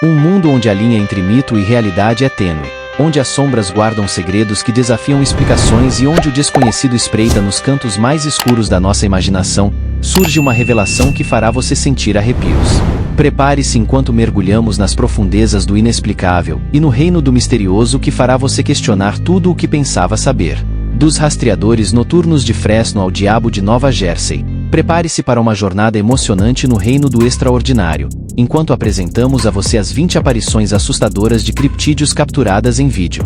Um mundo onde a linha entre mito e realidade é tênue, onde as sombras guardam segredos que desafiam explicações e onde o desconhecido espreita nos cantos mais escuros da nossa imaginação, surge uma revelação que fará você sentir arrepios. Prepare-se enquanto mergulhamos nas profundezas do inexplicável e no reino do misterioso que fará você questionar tudo o que pensava saber. Dos rastreadores noturnos de Fresno ao diabo de Nova Jersey, prepare-se para uma jornada emocionante no reino do extraordinário, enquanto apresentamos a você as 20 aparições assustadoras de criptídeos capturadas em vídeo.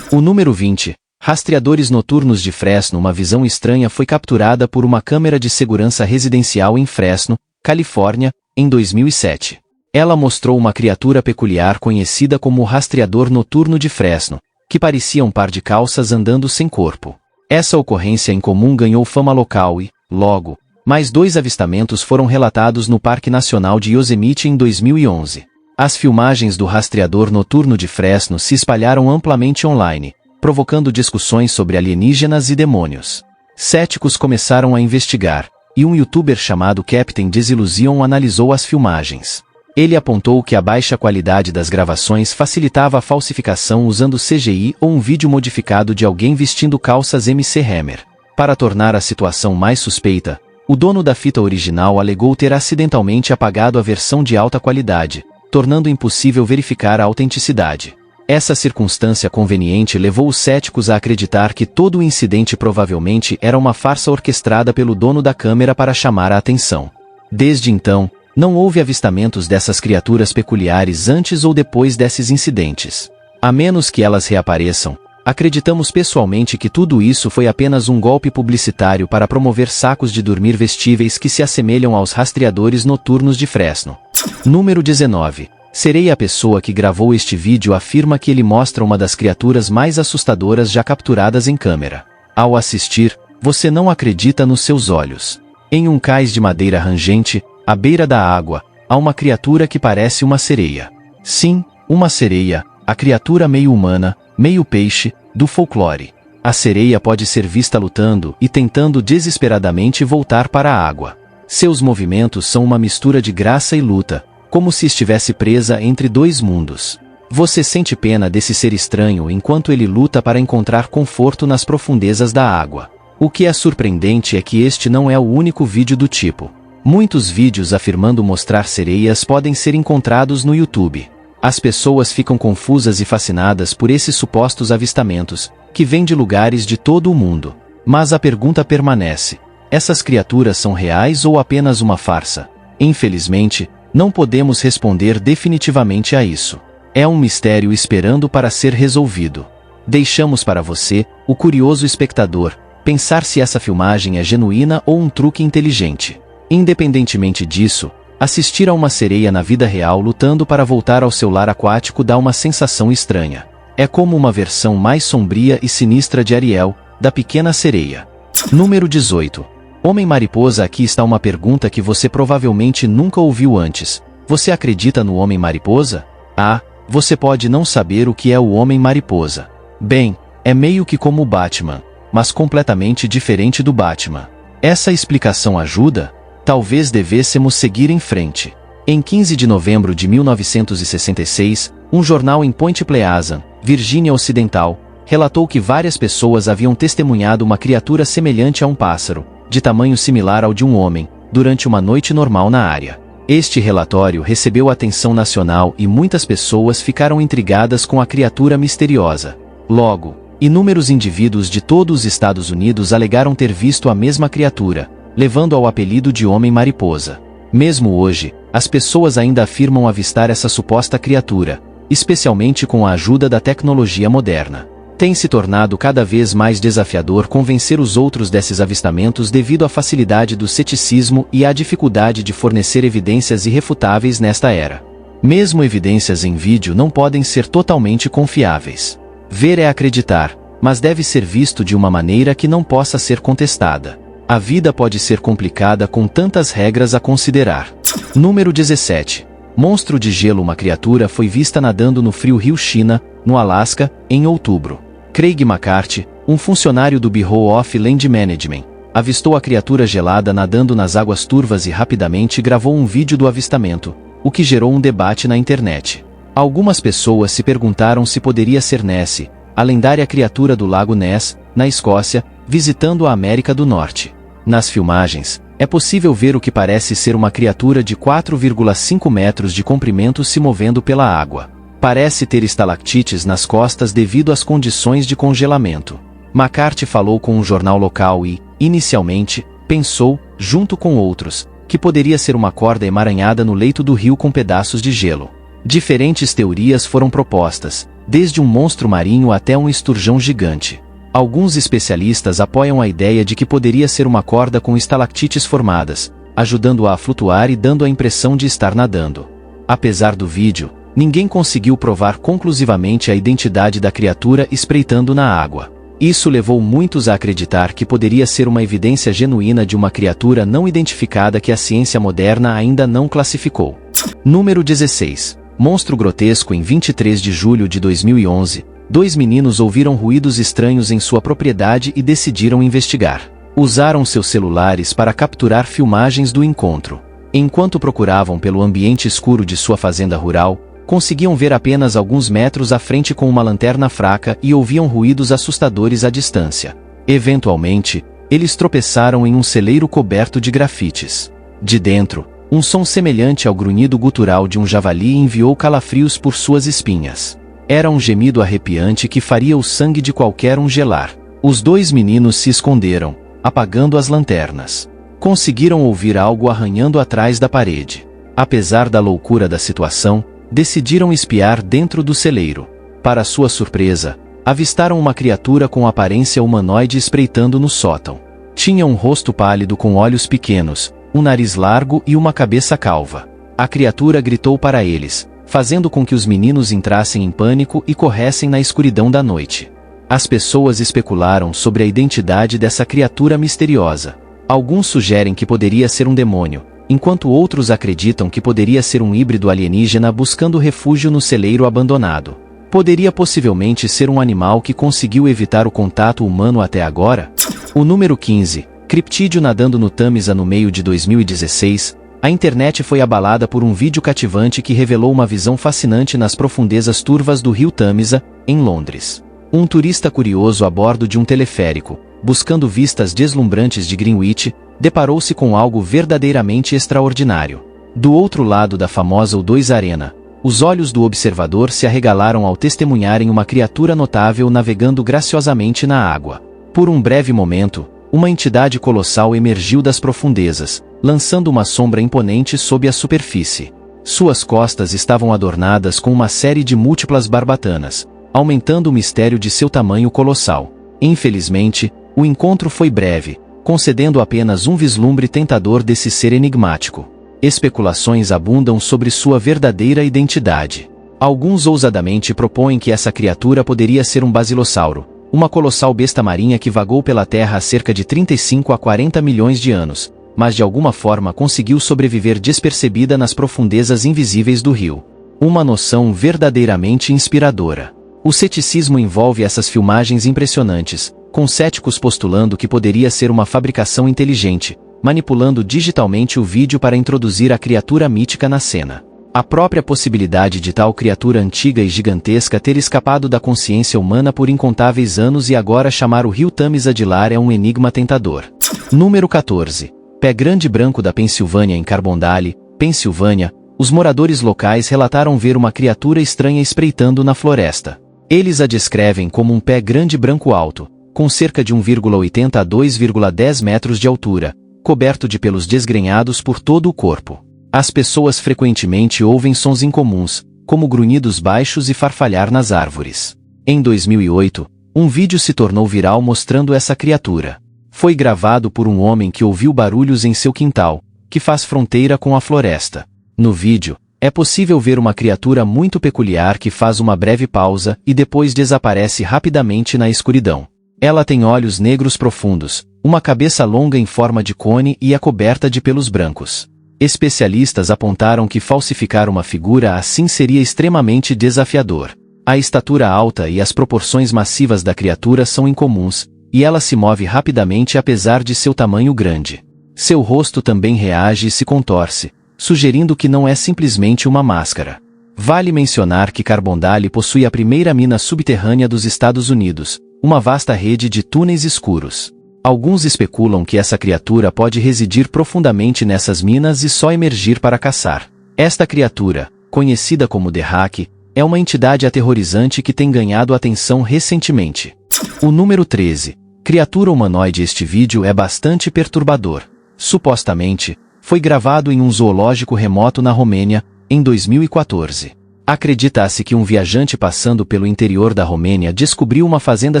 O número 20. Rastreadores noturnos de Fresno. Uma visão estranha foi capturada por uma câmera de segurança residencial em Fresno, Califórnia, em 2007. Ela mostrou uma criatura peculiar conhecida como o rastreador noturno de Fresno, que parecia um par de calças andando sem corpo. Essa ocorrência incomum ganhou fama local e, logo, mais 2 avistamentos foram relatados no Parque Nacional de Yosemite em 2011. As filmagens do rastreador noturno de Fresno se espalharam amplamente online, provocando discussões sobre alienígenas e demônios. Céticos começaram a investigar, e um youtuber chamado Captain Desillusion analisou as filmagens. Ele apontou que a baixa qualidade das gravações facilitava a falsificação usando CGI ou um vídeo modificado de alguém vestindo calças MC Hammer. Para tornar a situação mais suspeita, o dono da fita original alegou ter acidentalmente apagado a versão de alta qualidade, tornando impossível verificar a autenticidade. Essa circunstância conveniente levou os céticos a acreditar que todo o incidente provavelmente era uma farsa orquestrada pelo dono da câmera para chamar a atenção. Desde então, não houve avistamentos dessas criaturas peculiares antes ou depois desses incidentes. A menos que elas reapareçam, acreditamos pessoalmente que tudo isso foi apenas um golpe publicitário para promover sacos de dormir vestíveis que se assemelham aos rastreadores noturnos de Fresno. Número 19. Serei a pessoa que gravou este vídeo afirma que ele mostra uma das criaturas mais assustadoras já capturadas em câmera. Ao assistir, você não acredita nos seus olhos. Em um cais de madeira rangente, à beira da água, há uma criatura que parece uma sereia. Sim, uma sereia, a criatura meio humana, meio peixe, do folclore. A sereia pode ser vista lutando e tentando desesperadamente voltar para a água. Seus movimentos são uma mistura de graça e luta, como se estivesse presa entre 2 mundos. Você sente pena desse ser estranho enquanto ele luta para encontrar conforto nas profundezas da água. O que é surpreendente é que este não é o único vídeo do tipo. Muitos vídeos afirmando mostrar sereias podem ser encontrados no YouTube. As pessoas ficam confusas e fascinadas por esses supostos avistamentos, que vêm de lugares de todo o mundo. Mas a pergunta permanece: essas criaturas são reais ou apenas uma farsa? Infelizmente, não podemos responder definitivamente a isso. É um mistério esperando para ser resolvido. Deixamos para você, o curioso espectador, pensar se essa filmagem é genuína ou um truque inteligente. Independentemente disso, assistir a uma sereia na vida real lutando para voltar ao seu lar aquático dá uma sensação estranha. É como uma versão mais sombria e sinistra de Ariel, da Pequena Sereia. Número 18. Homem-Mariposa. Aqui está uma pergunta que você provavelmente nunca ouviu antes. Você acredita no Homem-Mariposa? Ah, você pode não saber o que é o Homem-Mariposa. Bem, é meio que como o Batman, mas completamente diferente do Batman. Essa explicação ajuda? Talvez devêssemos seguir em frente. Em 15 de novembro de 1966, um jornal em Point Pleasant, Virgínia Ocidental, relatou que várias pessoas haviam testemunhado uma criatura semelhante a um pássaro, de tamanho similar ao de um homem, durante uma noite normal na área. Este relatório recebeu atenção nacional e muitas pessoas ficaram intrigadas com a criatura misteriosa. Logo, inúmeros indivíduos de todos os Estados Unidos alegaram ter visto a mesma criatura, levando ao apelido de Homem-Mariposa. Mesmo hoje, as pessoas ainda afirmam avistar essa suposta criatura, especialmente com a ajuda da tecnologia moderna. Tem se tornado cada vez mais desafiador convencer os outros desses avistamentos devido à facilidade do ceticismo e à dificuldade de fornecer evidências irrefutáveis nesta era. Mesmo evidências em vídeo não podem ser totalmente confiáveis. Ver é acreditar, mas deve ser visto de uma maneira que não possa ser contestada. A vida pode ser complicada com tantas regras a considerar. Número 17. Monstro de gelo. Uma criatura foi vista nadando no frio rio China, no Alasca, em outubro. Craig McCarthy, um funcionário do Bureau of Land Management, avistou a criatura gelada nadando nas águas turvas e rapidamente gravou um vídeo do avistamento, o que gerou um debate na internet. Algumas pessoas se perguntaram se poderia ser Nessie, a lendária criatura do lago Ness, na Escócia, visitando a América do Norte. Nas filmagens, é possível ver o que parece ser uma criatura de 4,5 metros de comprimento se movendo pela água. Parece ter estalactites nas costas devido às condições de congelamento. McCarthy falou com um jornal local e, inicialmente, pensou, junto com outros, que poderia ser uma corda emaranhada no leito do rio com pedaços de gelo. Diferentes teorias foram propostas, desde um monstro marinho até um esturjão gigante. Alguns especialistas apoiam a ideia de que poderia ser uma corda com estalactites formadas, ajudando-a a flutuar e dando a impressão de estar nadando. Apesar do vídeo, ninguém conseguiu provar conclusivamente a identidade da criatura espreitando na água. Isso levou muitos a acreditar que poderia ser uma evidência genuína de uma criatura não identificada que a ciência moderna ainda não classificou. Número 16. Monstro grotesco. Em 23 de julho de 2011, 2 meninos ouviram ruídos estranhos em sua propriedade e decidiram investigar. Usaram seus celulares para capturar filmagens do encontro. Enquanto procuravam pelo ambiente escuro de sua fazenda rural, conseguiam ver apenas alguns metros à frente com uma lanterna fraca e ouviam ruídos assustadores à distância. Eventualmente, eles tropeçaram em um celeiro coberto de grafites. De dentro, um som semelhante ao grunhido gutural de um javali enviou calafrios por suas espinhas. Era um gemido arrepiante que faria o sangue de qualquer um gelar. Os 2 meninos se esconderam, apagando as lanternas. Conseguiram ouvir algo arranhando atrás da parede. Apesar da loucura da situação, decidiram espiar dentro do celeiro. Para sua surpresa, avistaram uma criatura com aparência humanoide espreitando no sótão. Tinha um rosto pálido com olhos pequenos, um nariz largo e uma cabeça calva. A criatura gritou para eles, fazendo com que os meninos entrassem em pânico e corressem na escuridão da noite. As pessoas especularam sobre a identidade dessa criatura misteriosa. Alguns sugerem que poderia ser um demônio, enquanto outros acreditam que poderia ser um híbrido alienígena buscando refúgio no celeiro abandonado. Poderia possivelmente ser um animal que conseguiu evitar o contato humano até agora? O número 15. Criptídeo nadando no Tâmisa. No meio de 2016, a internet foi abalada por um vídeo cativante que revelou uma visão fascinante nas profundezas turvas do rio Tâmisa, em Londres. Um turista curioso a bordo de um teleférico, buscando vistas deslumbrantes de Greenwich, deparou-se com algo verdadeiramente extraordinário. Do outro lado da famosa O2 Arena, os olhos do observador se arregalaram ao testemunharem uma criatura notável navegando graciosamente na água. Por um breve momento, uma entidade colossal emergiu das profundezas, lançando uma sombra imponente sob a superfície. Suas costas estavam adornadas com uma série de múltiplas barbatanas, aumentando o mistério de seu tamanho colossal. Infelizmente, o encontro foi breve, concedendo apenas um vislumbre tentador desse ser enigmático. Especulações abundam sobre sua verdadeira identidade. Alguns ousadamente propõem que essa criatura poderia ser um basilossauro, uma colossal besta marinha que vagou pela Terra há cerca de 35 a 40 milhões de anos, mas de alguma forma conseguiu sobreviver despercebida nas profundezas invisíveis do rio. Uma noção verdadeiramente inspiradora. O ceticismo envolve essas filmagens impressionantes, com céticos postulando que poderia ser uma fabricação inteligente, manipulando digitalmente o vídeo para introduzir a criatura mítica na cena. A própria possibilidade de tal criatura antiga e gigantesca ter escapado da consciência humana por incontáveis anos e agora chamar o rio Tâmisa de lar é um enigma tentador. Número 14. Pé grande branco da Pensilvânia. Em Carbondale, Pensilvânia, os moradores locais relataram ver uma criatura estranha espreitando na floresta. Eles a descrevem como um pé grande branco alto, com cerca de 1,80 a 2,10 metros de altura, coberto de pelos desgrenhados por todo o corpo. As pessoas frequentemente ouvem sons incomuns, como grunhidos baixos e farfalhar nas árvores. Em 2008, um vídeo se tornou viral mostrando essa criatura. Foi gravado por um homem que ouviu barulhos em seu quintal, que faz fronteira com a floresta. No vídeo, é possível ver uma criatura muito peculiar que faz uma breve pausa e depois desaparece rapidamente na escuridão. Ela tem olhos negros profundos, uma cabeça longa em forma de cone e é coberta de pelos brancos. Especialistas apontaram que falsificar uma figura assim seria extremamente desafiador. A estatura alta e as proporções massivas da criatura são incomuns, e ela se move rapidamente apesar de seu tamanho grande. Seu rosto também reage e se contorce, sugerindo que não é simplesmente uma máscara. Vale mencionar que Carbondale possui a primeira mina subterrânea dos Estados Unidos, uma vasta rede de túneis escuros. Alguns especulam que essa criatura pode residir profundamente nessas minas e só emergir para caçar. Esta criatura, conhecida como The Hack, é uma entidade aterrorizante que tem ganhado atenção recentemente. O número 13. Criatura humanoide. Este vídeo é bastante perturbador. Supostamente, foi gravado em um zoológico remoto na Romênia, em 2014. Acredita-se que um viajante passando pelo interior da Romênia descobriu uma fazenda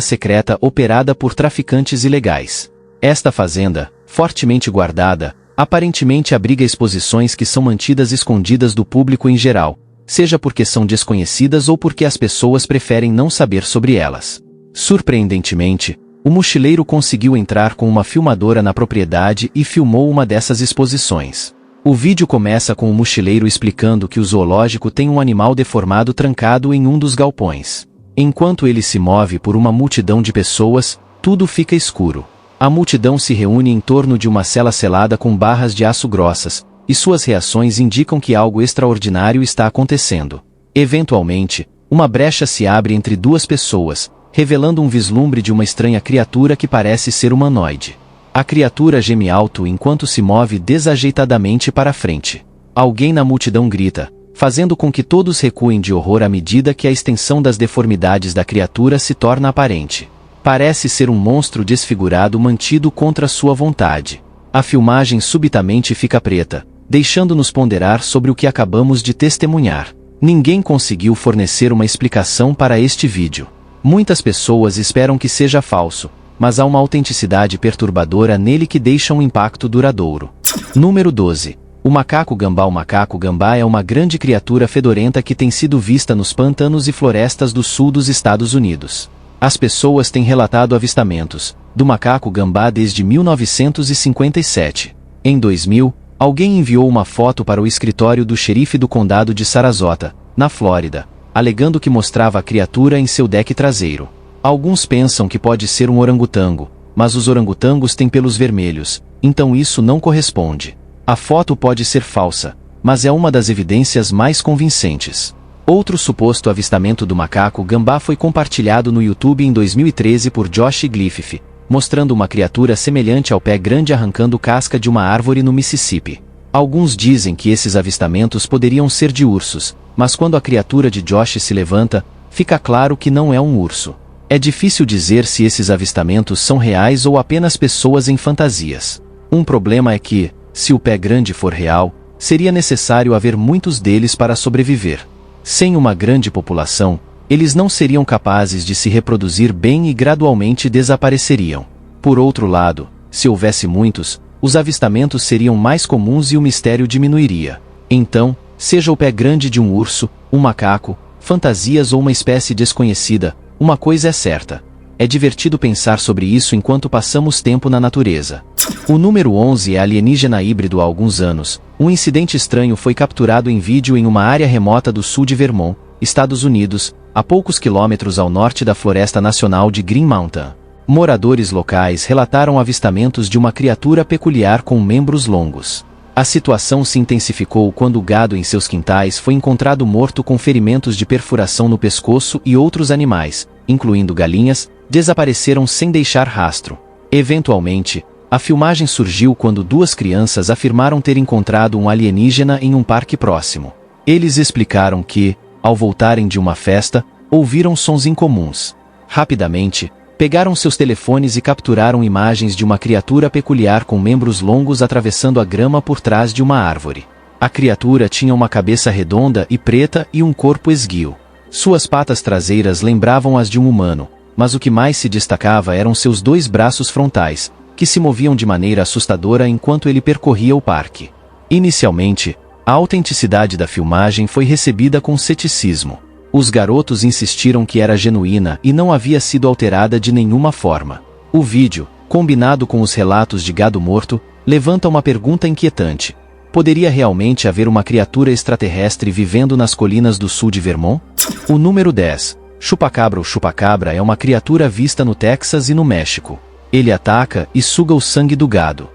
secreta operada por traficantes ilegais. Esta fazenda, fortemente guardada, aparentemente abriga exposições que são mantidas escondidas do público em geral, seja porque são desconhecidas ou porque as pessoas preferem não saber sobre elas. Surpreendentemente, o mochileiro conseguiu entrar com uma filmadora na propriedade e filmou uma dessas exposições. O vídeo começa com o mochileiro explicando que o zoológico tem um animal deformado trancado em um dos galpões. Enquanto ele se move por uma multidão de pessoas, tudo fica escuro. A multidão se reúne em torno de uma cela selada com barras de aço grossas, e suas reações indicam que algo extraordinário está acontecendo. Eventualmente, uma brecha se abre entre duas pessoas, revelando um vislumbre de uma estranha criatura que parece ser humanoide. A criatura geme alto enquanto se move desajeitadamente para frente. Alguém na multidão grita, fazendo com que todos recuem de horror à medida que a extensão das deformidades da criatura se torna aparente. Parece ser um monstro desfigurado mantido contra sua vontade. A filmagem subitamente fica preta, deixando-nos ponderar sobre o que acabamos de testemunhar. Ninguém conseguiu fornecer uma explicação para este vídeo. Muitas pessoas esperam que seja falso, mas há uma autenticidade perturbadora nele que deixa um impacto duradouro. Número 12. O macaco gambá. O macaco gambá é uma grande criatura fedorenta que tem sido vista nos pantanos e florestas do sul dos Estados Unidos. As pessoas têm relatado avistamentos do macaco gambá desde 1957. Em 2000, alguém enviou uma foto para o escritório do xerife do condado de Sarasota, na Flórida, alegando que mostrava a criatura em seu deck traseiro. Alguns pensam que pode ser um orangotango, mas os orangotangos têm pelos vermelhos, então isso não corresponde. A foto pode ser falsa, mas é uma das evidências mais convincentes. Outro suposto avistamento do macaco gambá foi compartilhado no YouTube em 2013 por Josh Griffith, mostrando uma criatura semelhante ao pé grande arrancando casca de uma árvore no Mississippi. Alguns dizem que esses avistamentos poderiam ser de ursos, mas quando a criatura de Josh se levanta, fica claro que não é um urso. É difícil dizer se esses avistamentos são reais ou apenas pessoas em fantasias. Um problema é que, se o pé grande for real, seria necessário haver muitos deles para sobreviver. Sem uma grande população, eles não seriam capazes de se reproduzir bem e gradualmente desapareceriam. Por outro lado, se houvesse muitos, os avistamentos seriam mais comuns e o mistério diminuiria. Então, seja o pé grande de um urso, um macaco, fantasias ou uma espécie desconhecida, uma coisa é certa. É divertido pensar sobre isso enquanto passamos tempo na natureza. O número 11 é alienígena híbrido. Há alguns anos, um incidente estranho foi capturado em vídeo em uma área remota do sul de Vermont, Estados Unidos, a poucos quilômetros ao norte da Floresta Nacional de Green Mountain. Moradores locais relataram avistamentos de uma criatura peculiar com membros longos. A situação se intensificou quando o gado em seus quintais foi encontrado morto com ferimentos de perfuração no pescoço e outros animais, incluindo galinhas, desapareceram sem deixar rastro. Eventualmente, a filmagem surgiu quando duas crianças afirmaram ter encontrado um alienígena em um parque próximo. Eles explicaram que, ao voltarem de uma festa, ouviram sons incomuns. Rapidamente, pegaram seus telefones e capturaram imagens de uma criatura peculiar com membros longos atravessando a grama por trás de uma árvore. A criatura tinha uma cabeça redonda e preta e um corpo esguio. Suas patas traseiras lembravam as de um humano, mas o que mais se destacava eram seus dois braços frontais, que se moviam de maneira assustadora enquanto ele percorria o parque. Inicialmente, a autenticidade da filmagem foi recebida com ceticismo. Os garotos insistiram que era genuína e não havia sido alterada de nenhuma forma. O vídeo, combinado com os relatos de gado morto, levanta uma pergunta inquietante. Poderia realmente haver uma criatura extraterrestre vivendo nas colinas do sul de Vermont? O número 10. Chupacabra. O chupacabra é uma criatura vista no Texas e no México. Ele ataca e suga o sangue do gado.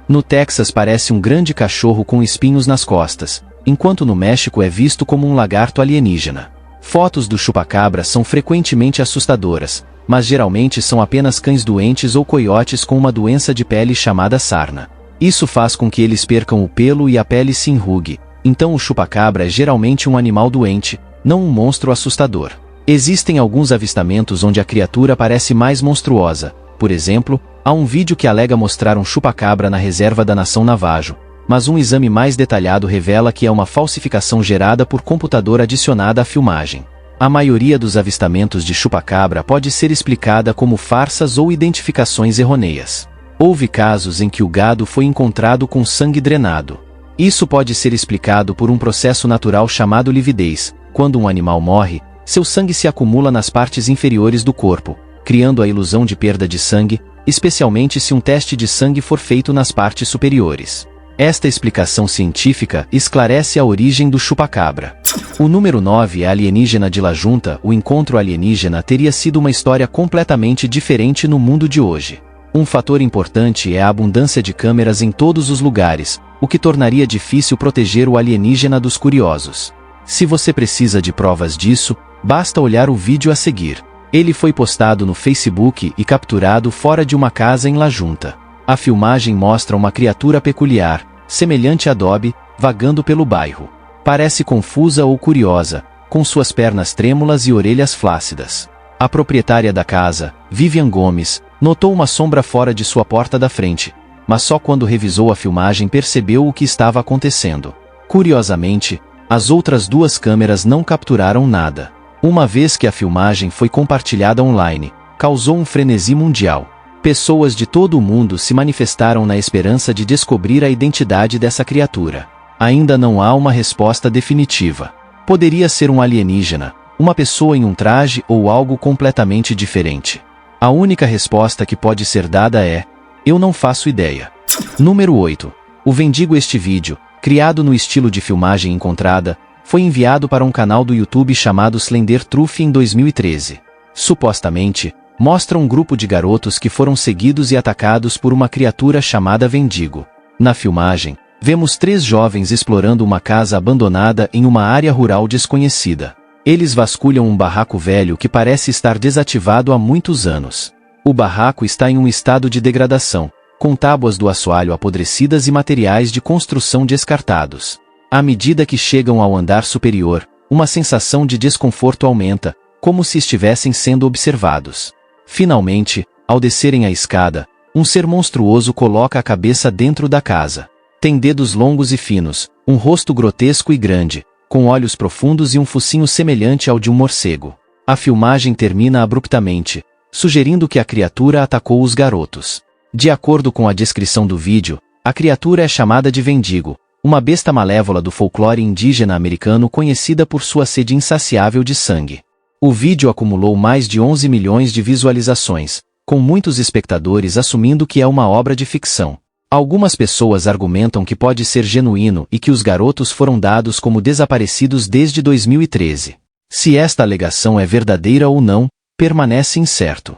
No Texas parece um grande cachorro com espinhos nas costas, enquanto no México é visto como um lagarto alienígena. Fotos do chupacabra são frequentemente assustadoras, mas geralmente são apenas cães doentes ou coiotes com uma doença de pele chamada sarna. Isso faz com que eles percam o pelo e a pele se enrugue, então o chupacabra é geralmente um animal doente, não um monstro assustador. Existem alguns avistamentos onde a criatura parece mais monstruosa. Por exemplo, há um vídeo que alega mostrar um chupacabra na reserva da nação Navajo, mas um exame mais detalhado revela que é uma falsificação gerada por computador adicionada à filmagem. A maioria dos avistamentos de chupacabra pode ser explicada como farsas ou identificações errôneas. Houve casos em que o gado foi encontrado com sangue drenado. Isso pode ser explicado por um processo natural chamado lividez. Quando um animal morre, seu sangue se acumula nas partes inferiores do corpo, criando a ilusão de perda de sangue, especialmente se um teste de sangue for feito nas partes superiores. Esta explicação científica esclarece a origem do chupacabra. O número 9 é alienígena de La Junta. O encontro alienígena teria sido uma história completamente diferente no mundo de hoje. Um fator importante é a abundância de câmeras em todos os lugares, o que tornaria difícil proteger o alienígena dos curiosos. Se você precisa de provas disso, basta olhar o vídeo a seguir. Ele foi postado no Facebook e capturado fora de uma casa em La Junta. A filmagem mostra uma criatura peculiar, semelhante a Dobby, vagando pelo bairro. Parece confusa ou curiosa, com suas pernas trêmulas e orelhas flácidas. A proprietária da casa, Vivian Gomes, notou uma sombra fora de sua porta da frente, mas só quando revisou a filmagem percebeu o que estava acontecendo. Curiosamente, as outras duas câmeras não capturaram nada. Uma vez que a filmagem foi compartilhada online, causou um frenesi mundial. Pessoas de todo o mundo se manifestaram na esperança de descobrir a identidade dessa criatura. Ainda não há uma resposta definitiva. Poderia ser um alienígena, uma pessoa em um traje ou algo completamente diferente. A única resposta que pode ser dada é: eu não faço ideia. Número 8. O Vendigo. Este vídeo, criado no estilo de filmagem encontrada, foi enviado para um canal do YouTube chamado Slender Truth em 2013. Supostamente, mostra um grupo de garotos que foram seguidos e atacados por uma criatura chamada Vendigo. Na filmagem, vemos 3 jovens explorando uma casa abandonada em uma área rural desconhecida. Eles vasculham um barraco velho que parece estar desativado há muitos anos. O barraco está em um estado de degradação, com tábuas do assoalho apodrecidas e materiais de construção descartados. À medida que chegam ao andar superior, uma sensação de desconforto aumenta, como se estivessem sendo observados. Finalmente, ao descerem a escada, um ser monstruoso coloca a cabeça dentro da casa. Tem dedos longos e finos, um rosto grotesco e grande, com olhos profundos e um focinho semelhante ao de um morcego. A filmagem termina abruptamente, sugerindo que a criatura atacou os garotos. De acordo com a descrição do vídeo, a criatura é chamada de Vendigo, uma besta malévola do folclore indígena americano conhecida por sua sede insaciável de sangue. O vídeo acumulou mais de 11 milhões de visualizações, com muitos espectadores assumindo que é uma obra de ficção. Algumas pessoas argumentam que pode ser genuíno e que os garotos foram dados como desaparecidos desde 2013. Se esta alegação é verdadeira ou não, permanece incerto.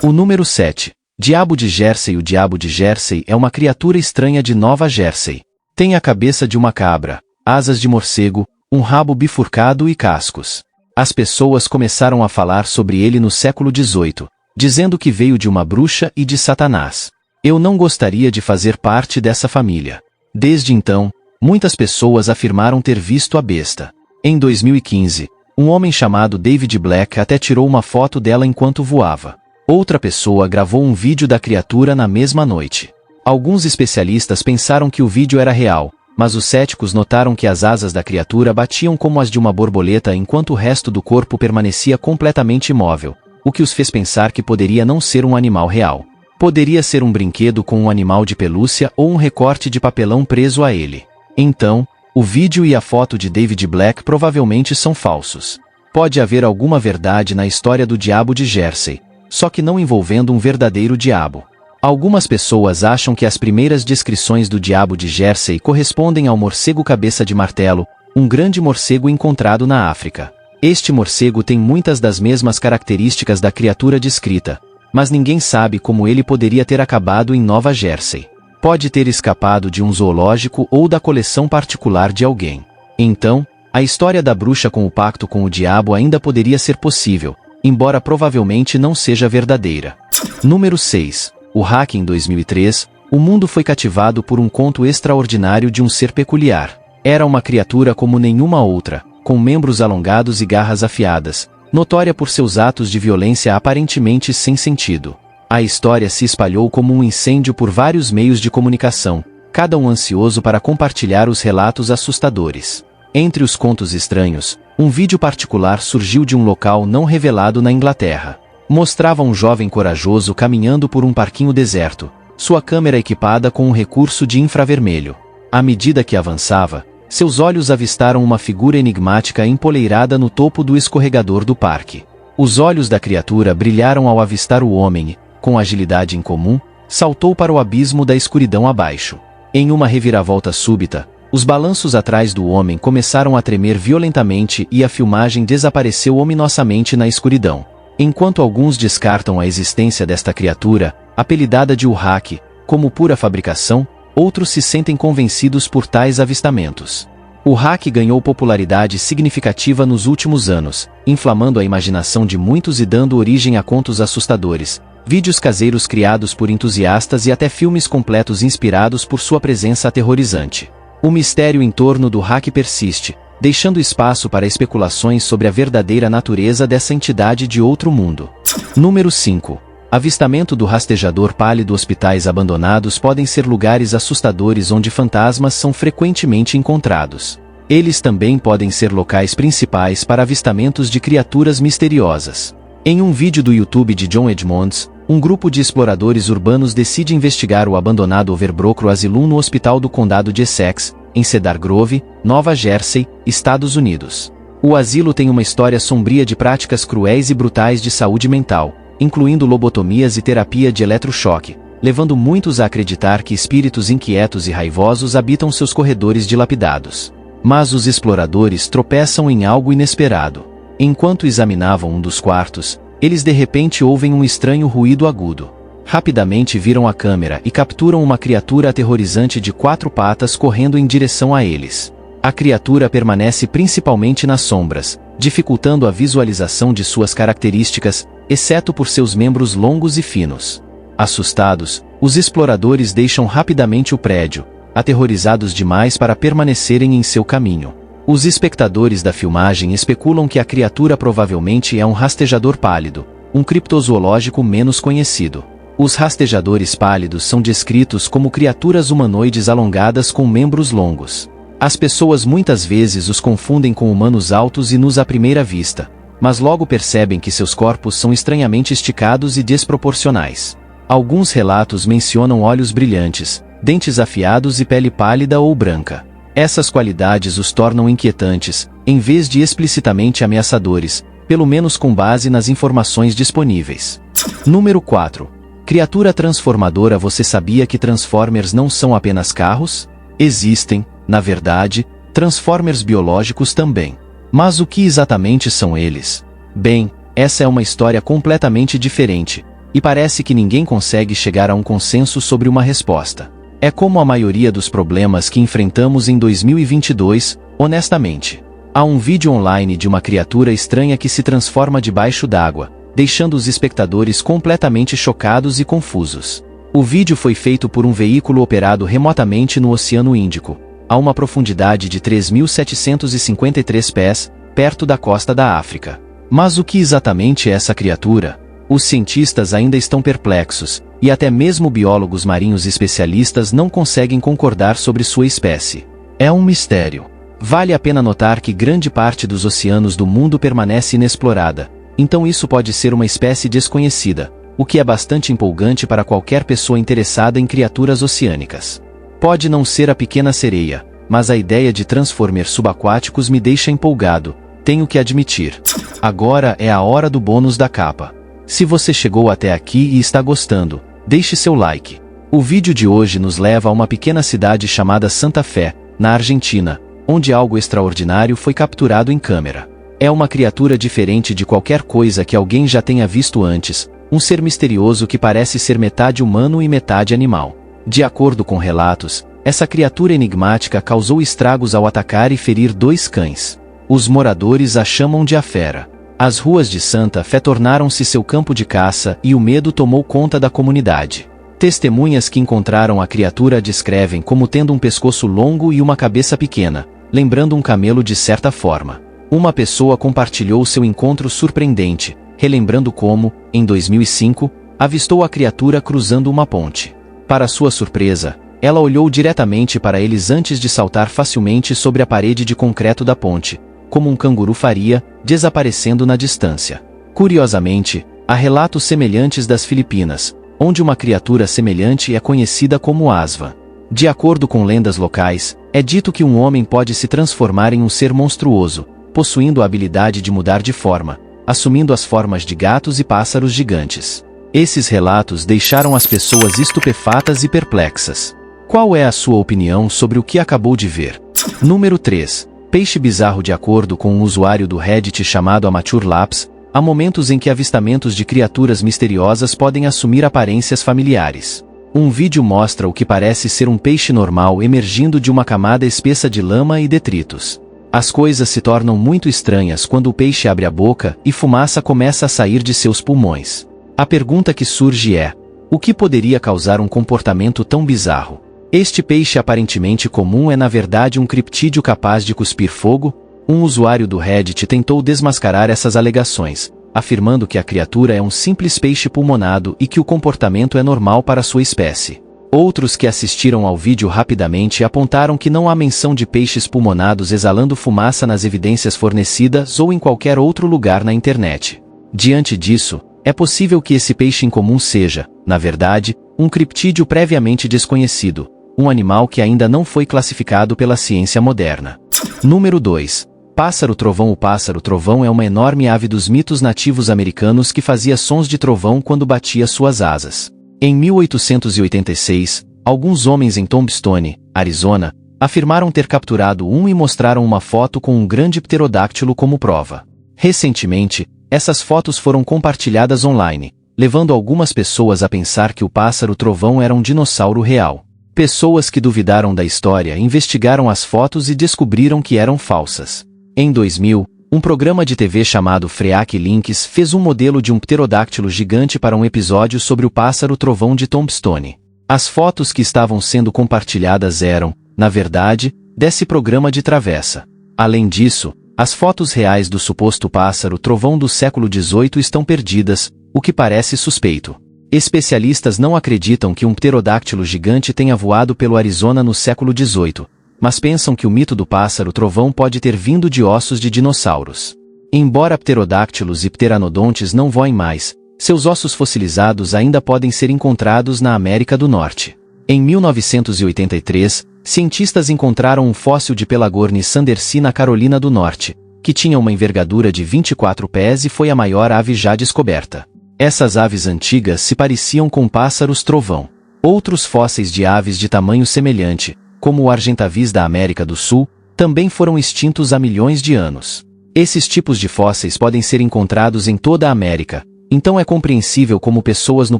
O número 7. Diabo de Jersey. O Diabo de Jersey é uma criatura estranha de Nova Jersey. Tem a cabeça de uma cabra, asas de morcego, um rabo bifurcado e cascos. As pessoas começaram a falar sobre ele no século XVIII, dizendo que veio de uma bruxa e de Satanás. Eu não gostaria de fazer parte dessa família. Desde então, muitas pessoas afirmaram ter visto a besta. Em 2015, um homem chamado David Black até tirou uma foto dela enquanto voava. Outra pessoa gravou um vídeo da criatura na mesma noite. Alguns especialistas pensaram que o vídeo era real, mas os céticos notaram que as asas da criatura batiam como as de uma borboleta enquanto o resto do corpo permanecia completamente imóvel, o que os fez pensar que poderia não ser um animal real. Poderia ser um brinquedo com um animal de pelúcia ou um recorte de papelão preso a ele. Então, o vídeo e a foto de David Black provavelmente são falsos. Pode haver alguma verdade na história do Diabo de Jersey, só que não envolvendo um verdadeiro diabo. Algumas pessoas acham que as primeiras descrições do Diabo de Jersey correspondem ao morcego cabeça de martelo, um grande morcego encontrado na África. Este morcego tem muitas das mesmas características da criatura descrita, mas ninguém sabe como ele poderia ter acabado em Nova Jersey. Pode ter escapado de um zoológico ou da coleção particular de alguém. Então, a história da bruxa com o pacto com o diabo ainda poderia ser possível, embora provavelmente não seja verdadeira. Número 6. O Hack. Em 2003, o mundo foi cativado por um conto extraordinário de um ser peculiar. Era uma criatura como nenhuma outra, com membros alongados e garras afiadas, notória por seus atos de violência aparentemente sem sentido. A história se espalhou como um incêndio por vários meios de comunicação, cada um ansioso para compartilhar os relatos assustadores. Entre os contos estranhos, um vídeo particular surgiu de um local não revelado na Inglaterra. Mostrava um jovem corajoso caminhando por um parquinho deserto, sua câmera equipada com um recurso de infravermelho. À medida que avançava, seus olhos avistaram uma figura enigmática empoleirada no topo do escorregador do parque. Os olhos da criatura brilharam ao avistar o homem e, com agilidade incomum, saltou para o abismo da escuridão abaixo. Em uma reviravolta súbita, os balanços atrás do homem começaram a tremer violentamente e a filmagem desapareceu ominosamente na escuridão. Enquanto alguns descartam a existência desta criatura, apelidada de Hack, como pura fabricação, outros se sentem convencidos por tais avistamentos. O Hack ganhou popularidade significativa nos últimos anos, inflamando a imaginação de muitos e dando origem a contos assustadores, vídeos caseiros criados por entusiastas e até filmes completos inspirados por sua presença aterrorizante. O mistério em torno do Hack persiste, deixando espaço para especulações sobre a verdadeira natureza dessa entidade de outro mundo. Número 5. Avistamento do rastejador pálido. Hospitais abandonados podem ser lugares assustadores onde fantasmas são frequentemente encontrados. Eles também podem ser locais principais para avistamentos de criaturas misteriosas. Em um vídeo do YouTube de John Edmonds, um grupo de exploradores urbanos decide investigar o abandonado Overbrook Asylum no Hospital do Condado de Essex, em Cedar Grove, Nova Jersey, Estados Unidos. O asilo tem uma história sombria de práticas cruéis e brutais de saúde mental, incluindo lobotomias e terapia de eletrochoque, levando muitos a acreditar que espíritos inquietos e raivosos habitam seus corredores dilapidados. Mas os exploradores tropeçam em algo inesperado. Enquanto examinavam um dos quartos, eles de repente ouvem um estranho ruído agudo. Rapidamente viram a câmera e capturam uma criatura aterrorizante de 4 patas correndo em direção a eles. A criatura permanece principalmente nas sombras, dificultando a visualização de suas características, exceto por seus membros longos e finos. Assustados, os exploradores deixam rapidamente o prédio, aterrorizados demais para permanecerem em seu caminho. Os espectadores da filmagem especulam que a criatura provavelmente é um rastejador pálido, um criptozoológico menos conhecido. Os rastejadores pálidos são descritos como criaturas humanoides alongadas com membros longos. As pessoas muitas vezes os confundem com humanos altos e nus à primeira vista, mas logo percebem que seus corpos são estranhamente esticados e desproporcionais. Alguns relatos mencionam olhos brilhantes, dentes afiados e pele pálida ou branca. Essas qualidades os tornam inquietantes, em vez de explicitamente ameaçadores, pelo menos com base nas informações disponíveis. Número 4. Criatura transformadora. Você sabia que Transformers não são apenas carros? Existem, na verdade, Transformers biológicos também. Mas o que exatamente são eles? Bem, essa é uma história completamente diferente, e parece que ninguém consegue chegar a um consenso sobre uma resposta. É como a maioria dos problemas que enfrentamos em 2022, honestamente. Há um vídeo online de uma criatura estranha que se transforma debaixo d'água, deixando os espectadores completamente chocados e confusos. O vídeo foi feito por um veículo operado remotamente no Oceano Índico, a uma profundidade de 3.753 pés, perto da costa da África. Mas o que exatamente é essa criatura? Os cientistas ainda estão perplexos, e até mesmo biólogos marinhos especialistas não conseguem concordar sobre sua espécie. É um mistério. Vale a pena notar que grande parte dos oceanos do mundo permanece inexplorada, então isso pode ser uma espécie desconhecida, o que é bastante empolgante para qualquer pessoa interessada em criaturas oceânicas. Pode não ser a pequena sereia, mas a ideia de Transformers subaquáticos me deixa empolgado, tenho que admitir. Agora é a hora do bônus da capa. Se você chegou até aqui e está gostando, deixe seu like. O vídeo de hoje nos leva a uma pequena cidade chamada Santa Fé, na Argentina, onde algo extraordinário foi capturado em câmera. É uma criatura diferente de qualquer coisa que alguém já tenha visto antes, um ser misterioso que parece ser metade humano e metade animal. De acordo com relatos, essa criatura enigmática causou estragos ao atacar e ferir 2 cães. Os moradores a chamam de a Fera. As ruas de Santa Fé tornaram-se seu campo de caça e o medo tomou conta da comunidade. Testemunhas que encontraram a criatura a descrevem como tendo um pescoço longo e uma cabeça pequena, lembrando um camelo de certa forma. Uma pessoa compartilhou seu encontro surpreendente, relembrando como, em 2005, avistou a criatura cruzando uma ponte. Para sua surpresa, ela olhou diretamente para eles antes de saltar facilmente sobre a parede de concreto da ponte, como um canguru faria, desaparecendo na distância. Curiosamente, há relatos semelhantes das Filipinas, onde uma criatura semelhante é conhecida como asva. De acordo com lendas locais, é dito que um homem pode se transformar em um ser monstruoso, possuindo a habilidade de mudar de forma, assumindo as formas de gatos e pássaros gigantes. Esses relatos deixaram as pessoas estupefatas e perplexas. Qual é a sua opinião sobre o que acabou de ver? Número 3. Peixe bizarro. De acordo com um usuário do Reddit chamado Amateur Labs, há momentos em que avistamentos de criaturas misteriosas podem assumir aparências familiares. Um vídeo mostra o que parece ser um peixe normal emergindo de uma camada espessa de lama e detritos. As coisas se tornam muito estranhas quando o peixe abre a boca e fumaça começa a sair de seus pulmões. A pergunta que surge é: o que poderia causar um comportamento tão bizarro? Este peixe aparentemente comum é na verdade um criptídeo capaz de cuspir fogo? Um usuário do Reddit tentou desmascarar essas alegações, afirmando que a criatura é um simples peixe pulmonado e que o comportamento é normal para sua espécie. Outros que assistiram ao vídeo rapidamente apontaram que não há menção de peixes pulmonados exalando fumaça nas evidências fornecidas ou em qualquer outro lugar na internet. Diante disso, é possível que esse peixe incomum seja, na verdade, um criptídeo previamente desconhecido, um animal que ainda não foi classificado pela ciência moderna. Número 2. Pássaro-trovão. O pássaro-trovão é uma enorme ave dos mitos nativos americanos que fazia sons de trovão quando batia suas asas. Em 1886, alguns homens em Tombstone, Arizona, afirmaram ter capturado um e mostraram uma foto com um grande pterodáctilo como prova. Recentemente, essas fotos foram compartilhadas online, levando algumas pessoas a pensar que o pássaro-trovão era um dinossauro real. Pessoas que duvidaram da história investigaram as fotos e descobriram que eram falsas. Em 2000, um programa de TV chamado Freak Links fez um modelo de um pterodáctilo gigante para um episódio sobre o pássaro-trovão de Tombstone. As fotos que estavam sendo compartilhadas eram, na verdade, desse programa de travessa. Além disso, as fotos reais do suposto pássaro-trovão do século XVIII estão perdidas, o que parece suspeito. Especialistas não acreditam que um pterodáctilo gigante tenha voado pelo Arizona no século XVIII, mas pensam que o mito do pássaro-trovão pode ter vindo de ossos de dinossauros. Embora pterodáctilos e pteranodontes não voem mais, seus ossos fossilizados ainda podem ser encontrados na América do Norte. Em 1983, cientistas encontraram um fóssil de Pelagornis sandersi na Carolina do Norte, que tinha uma envergadura de 24 pés e foi a maior ave já descoberta. Essas aves antigas se pareciam com pássaros-trovão. Outros fósseis de aves de tamanho semelhante, como o argentavis da América do Sul, também foram extintos há milhões de anos. Esses tipos de fósseis podem ser encontrados em toda a América, então é compreensível como pessoas no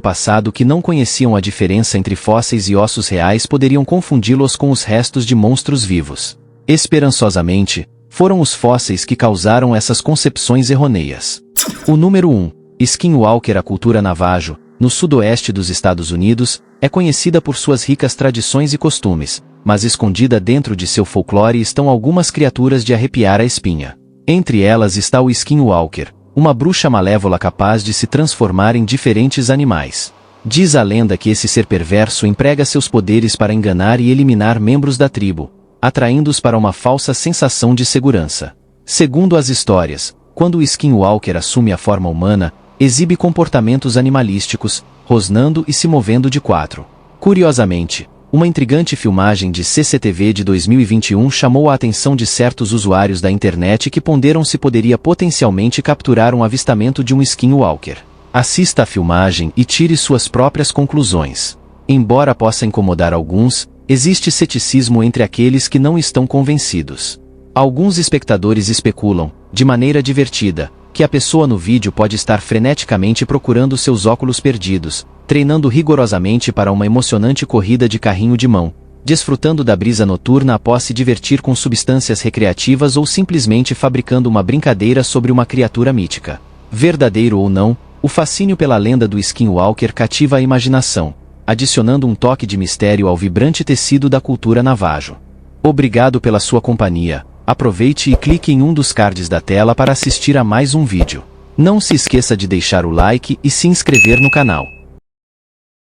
passado que não conheciam a diferença entre fósseis e ossos reais poderiam confundi-los com os restos de monstros vivos. Esperançosamente, foram os fósseis que causaram essas concepções errôneas. O número 1. Skinwalker. A cultura Navajo, no sudoeste dos Estados Unidos, é conhecida por suas ricas tradições e costumes, mas escondida dentro de seu folclore estão algumas criaturas de arrepiar a espinha. Entre elas está o Skinwalker, uma bruxa malévola capaz de se transformar em diferentes animais. Diz a lenda que esse ser perverso emprega seus poderes para enganar e eliminar membros da tribo, atraindo-os para uma falsa sensação de segurança. Segundo as histórias, quando o Skinwalker assume a forma humana, exibe comportamentos animalísticos, rosnando e se movendo de quatro. Curiosamente, uma intrigante filmagem de CCTV de 2021 chamou a atenção de certos usuários da internet que ponderam se poderia potencialmente capturar um avistamento de um Skinwalker. Assista a filmagem e tire suas próprias conclusões. Embora possa incomodar alguns, existe ceticismo entre aqueles que não estão convencidos. Alguns espectadores especulam, de maneira divertida, que a pessoa no vídeo pode estar freneticamente procurando seus óculos perdidos, treinando rigorosamente para uma emocionante corrida de carrinho de mão, desfrutando da brisa noturna após se divertir com substâncias recreativas ou simplesmente fabricando uma brincadeira sobre uma criatura mítica. Verdadeiro ou não, o fascínio pela lenda do Skinwalker cativa a imaginação, adicionando um toque de mistério ao vibrante tecido da cultura Navajo. Obrigado pela sua companhia. Aproveite e clique em um dos cards da tela para assistir a mais um vídeo. Não se esqueça de deixar o like e se inscrever no canal.